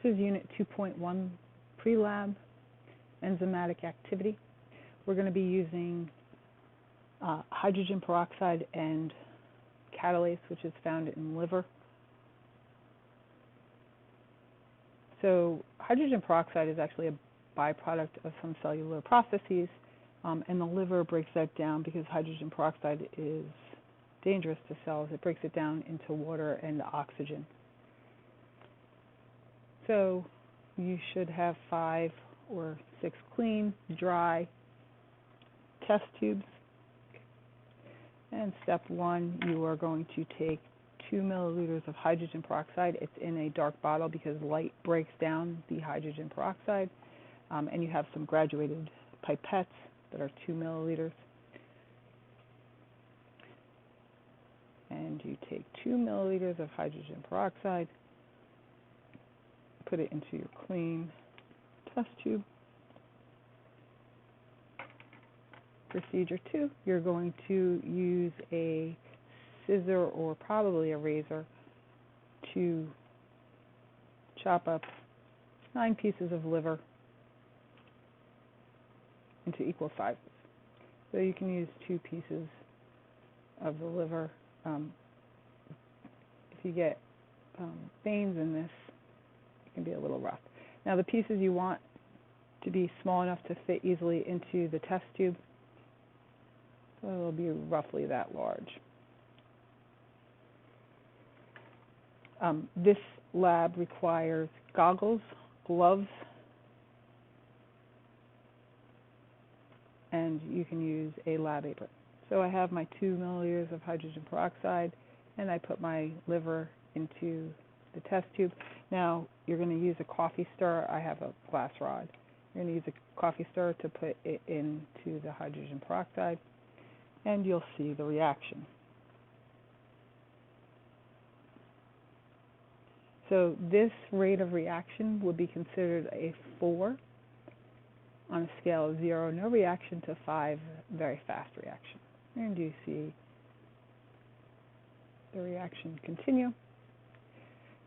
This is Unit 2.1, prelab, enzymatic activity. We're going to be using hydrogen peroxide and catalase, which is found in liver. So hydrogen peroxide is actually a byproduct of some cellular processes, and the liver breaks that down because hydrogen peroxide is dangerous to cells. It breaks it down into water and oxygen. So you should have 5 or 6 clean, dry test tubes. And step 1, you are going to take 2 milliliters of hydrogen peroxide. It's in a dark bottle because light breaks down the hydrogen peroxide. And you have some graduated pipettes that are 2 milliliters. And you take 2 milliliters of hydrogen peroxide, put it into your clean test tube. Procedure 2, you're going to use a scissor or probably a razor to chop up 9 pieces of liver into equal sizes. So you can use 2 pieces of the liver. If you get veins in this, it can be a little rough. Now the pieces you want to be small enough to fit easily into the test tube. So it'll be roughly that large. This lab requires goggles, gloves, and you can use a lab apron. So I have my 2 milliliters of hydrogen peroxide, and I put my liver into the test tube. Now you're going to use a coffee stirrer. I have a glass rod. You're going to use a coffee stirrer to put it into the hydrogen peroxide, and you'll see the reaction. So this rate of reaction would be considered a 4 on a scale of 0, no reaction, to 5, very fast reaction. And you see the reaction continue.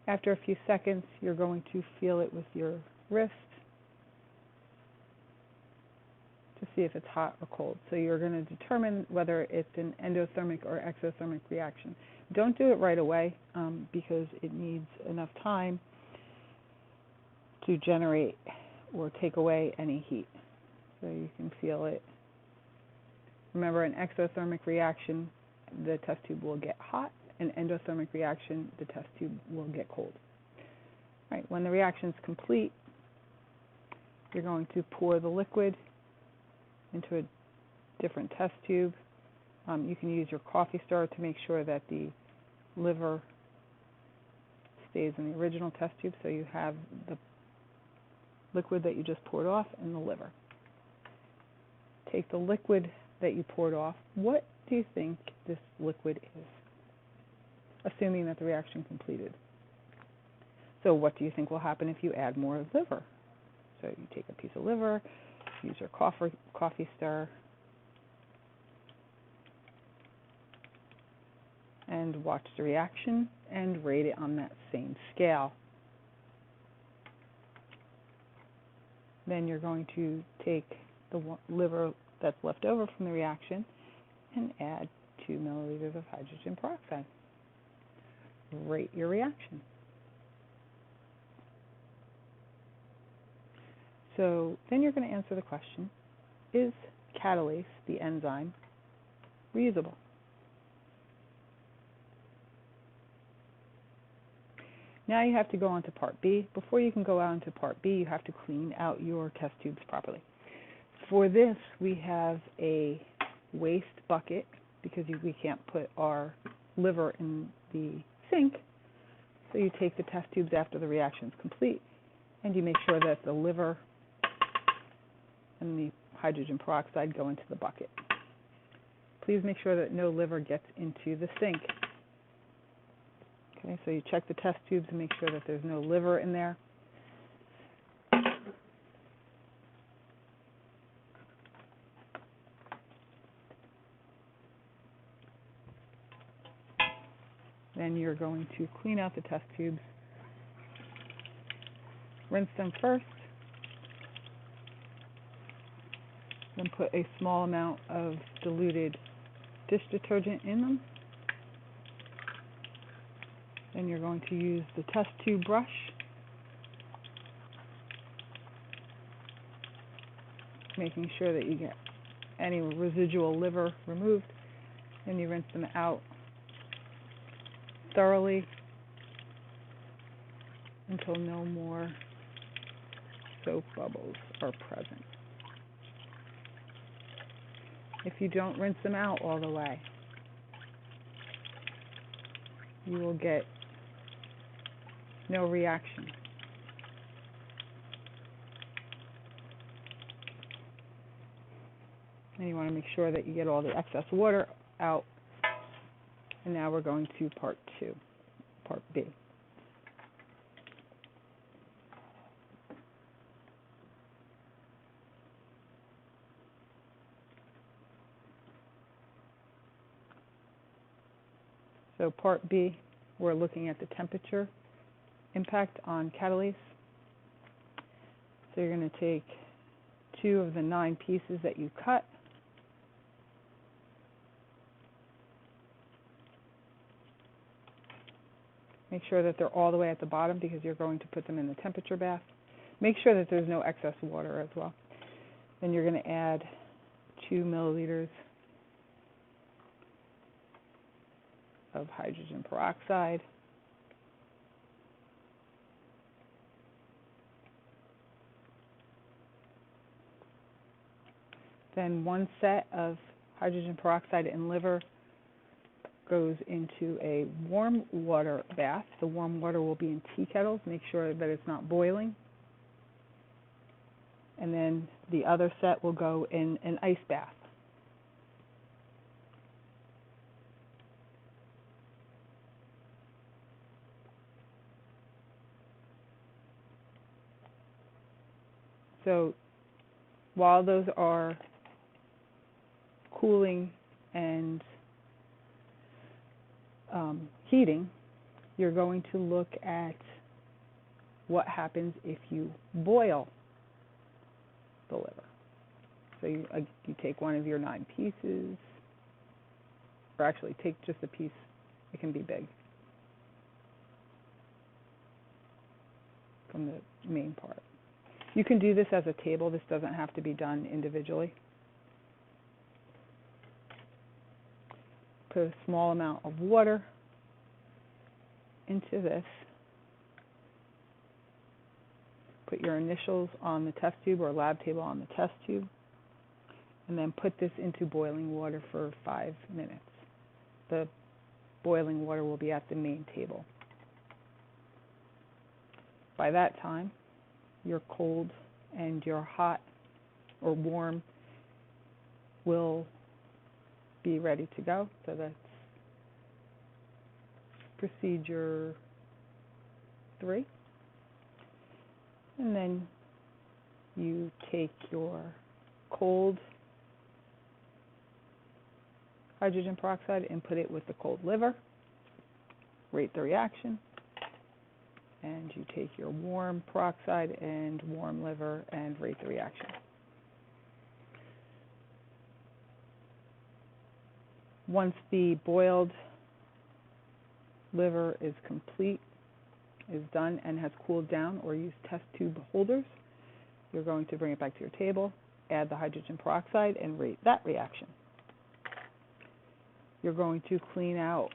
After a few seconds, you're going to feel it with your wrist to see if it's hot or cold. So you're going to determine whether it's an endothermic or exothermic reaction. Don't do it right away because it needs enough time to generate or take away any heat. So you can feel it. Remember, an exothermic reaction, the test tube will get hot. An endothermic reaction, the test tube will get cold. All right, when the reaction is complete, you're going to pour the liquid into a different test tube. You can use your coffee stirrer to make sure that the liver stays in the original test tube, so you have the liquid that you just poured off and the liver. Take the liquid that you poured off. What do you think this liquid is, assuming that the reaction completed? So what do you think will happen if you add more liver? So you take a piece of liver, use your coffee stirrer, and watch the reaction and rate it on that same scale. Then you're going to take the liver that's left over from the reaction and add 2 milliliters of hydrogen peroxide. Rate your reaction. So then you're going to answer the question, is catalase, the enzyme, reusable? Now you have to go on to part B. Before you can go on to part B, you have to clean out your test tubes properly. For this, we have a waste bucket because we can't put our liver in the sink. So you take the test tubes after the reaction is complete, and you make sure that the liver and the hydrogen peroxide go into the bucket. Please make sure that no liver gets into the sink. Okay, so you check the test tubes and make sure that there's no liver in there. Then you're going to clean out the test tubes Rinse them first, then put a small amount of diluted dish detergent in them. Then you're going to use the test tube brush making sure that you get any residual liver removed. Then you rinse them out thoroughly until no more soap bubbles are present. If you don't rinse them out all the way, you will get no reaction. And you want to make sure that you get all the excess water out. And now we're going to part 2, part B. So part B, we're looking at the temperature impact on catalase. So you're going to take 2 of the 9 pieces that you cut, make sure that they're all the way at the bottom because you're going to put them in the temperature bath. Make sure that there's no excess water as well. Then you're going to add 2 milliliters of hydrogen peroxide. Then 1 set of hydrogen peroxide in liver goes into a warm water bath. The warm water will be in tea kettles. Make sure that it's not boiling. And then the other set will go in an ice bath. So while those are cooling and heating, you're going to look at what happens if you boil the liver. So you take one of your 9 pieces, or actually take just a piece, it can be big, from the main part. You can do this as a table. This doesn't have to be done individually. Put a small amount of water into this. Put your initials on the test tube or lab table on the test tube, and then put this into boiling water for 5 minutes. The boiling water will be at the main table. By that time, your cold and your hot or warm will be ready to go. So that's procedure 3. And then you take your cold hydrogen peroxide and put it with the cold liver, rate the reaction, and you take your warm peroxide and warm liver and rate the reaction. Once the boiled liver is complete, is done, and has cooled down, or use test tube holders, you're going to bring it back to your table, add the hydrogen peroxide, and rate that reaction. You're going to clean out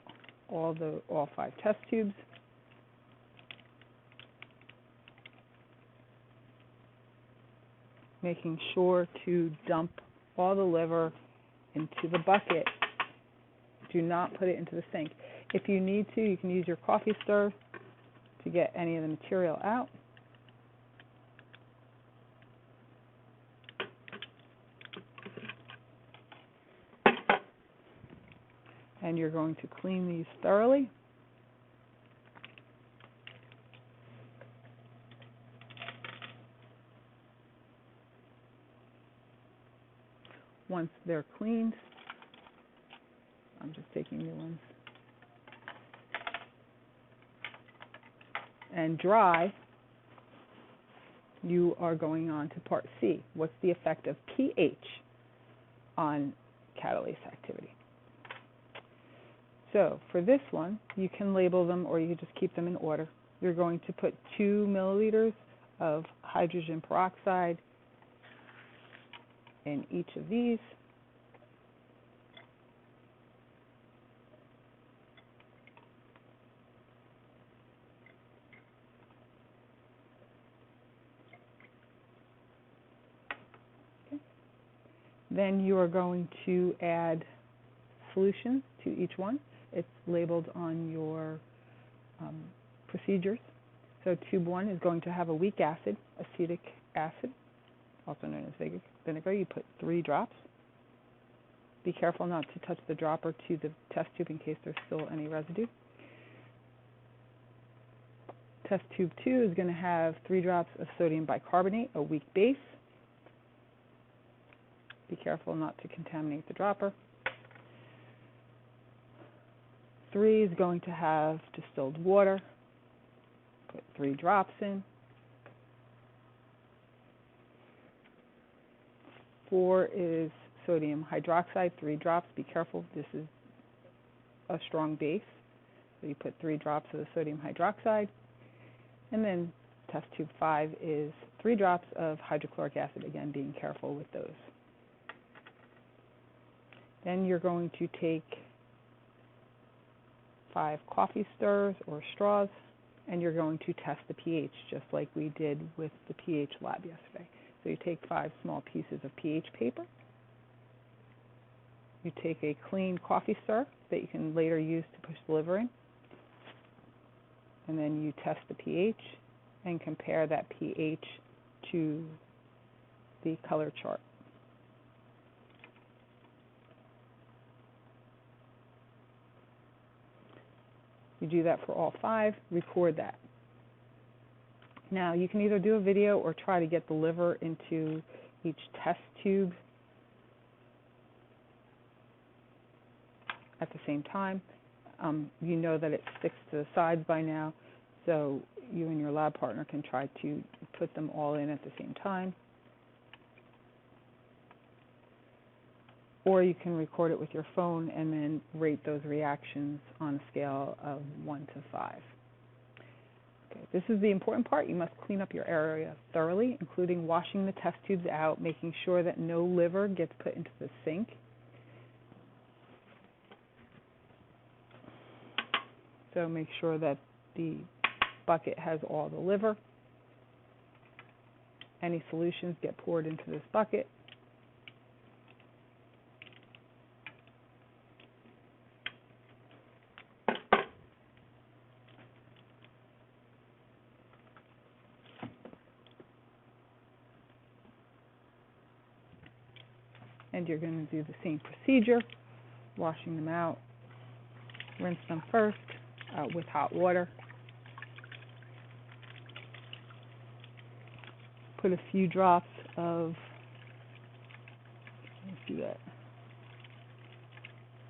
all 5 test tubes. Making sure to dump all the liver into the bucket. Do not put it into the sink. If you need to, you can use your coffee stir to get any of the material out. And you're going to clean these thoroughly. Once they're cleaned, I'm just taking new ones, and dry, you are going on to part C. What's the effect of pH on catalase activity? So for this one, you can label them or you can just keep them in order. You're going to put 2 milliliters of hydrogen peroxide in each of these. Then you are going to add solution to each one. It's labeled on your procedures. So tube 1 is going to have a weak acid, acetic acid, also known as vinegar. You put 3 drops. Be careful not to touch the dropper to the test tube in case there's still any residue. Test tube 2 is going to have 3 drops of sodium bicarbonate, a weak base. Be careful not to contaminate the dropper. 3 is going to have distilled water. Put 3 drops in. 4 is sodium hydroxide, 3 drops. Be careful, this is a strong base. So you put 3 drops of the sodium hydroxide. And then test tube 5 is 3 drops of hydrochloric acid, again being careful with those. Then you're going to take 5 coffee stirrers or straws, and you're going to test the pH, just like we did with the pH lab yesterday. So you take 5 small pieces of pH paper. You take a clean coffee stirrer that you can later use to push the liver in. And then you test the pH and compare that pH to the color chart. You do that for all 5, record that. Now you can either do a video or try to get the liver into each test tube at the same time. You know that it sticks to the sides by now, so you and your lab partner can try to put them all in at the same time. Or you can record it with your phone and then rate those reactions on a scale of 1 to 5. Okay, this is the important part. You must clean up your area thoroughly, including washing the test tubes out, making sure that no liver gets put into the sink. So make sure that the bucket has all the liver. Any solutions get poured into this bucket. And you're going to do the same procedure, washing them out. Rinse them first with hot water. Put a few drops of, let's do that.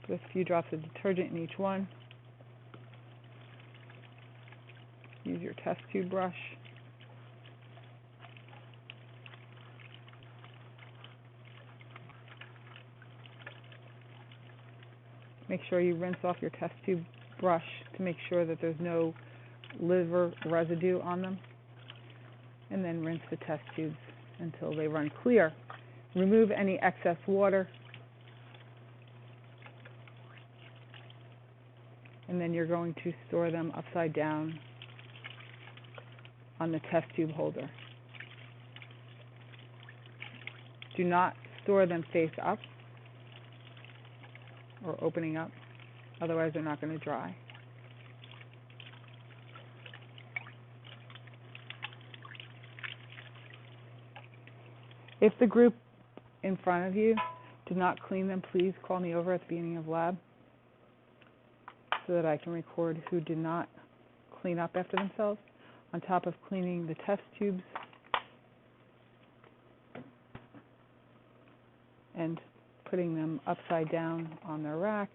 Put a few drops of detergent in each one. Use your test tube brush. Make sure you rinse off your test tube brush to make sure that there's no liver residue on them. And then rinse the test tubes until they run clear. Remove any excess water. And then you're going to store them upside down on the test tube holder. Do not store them face up or opening up, otherwise they're not going to dry. If the group in front of you did not clean them, please call me over at the beginning of lab so that I can record who did not clean up after themselves. On top of cleaning the test tubes and putting them upside down on their rack.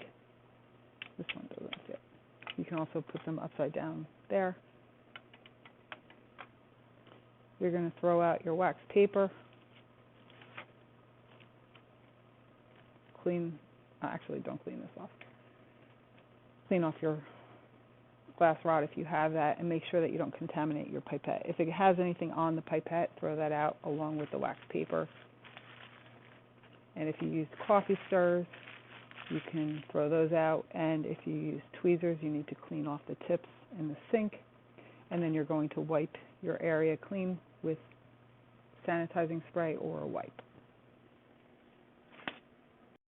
This one doesn't fit. You can also put them upside down there. You're going to throw out your wax paper, actually don't clean this off. Clean off your glass rod if you have that, and make sure that you don't contaminate your pipette. If it has anything on the pipette, throw that out along with the wax paper. And if you use coffee stirrers, you can throw those out. And if you use tweezers, you need to clean off the tips in the sink. And then you're going to wipe your area clean with sanitizing spray or a wipe.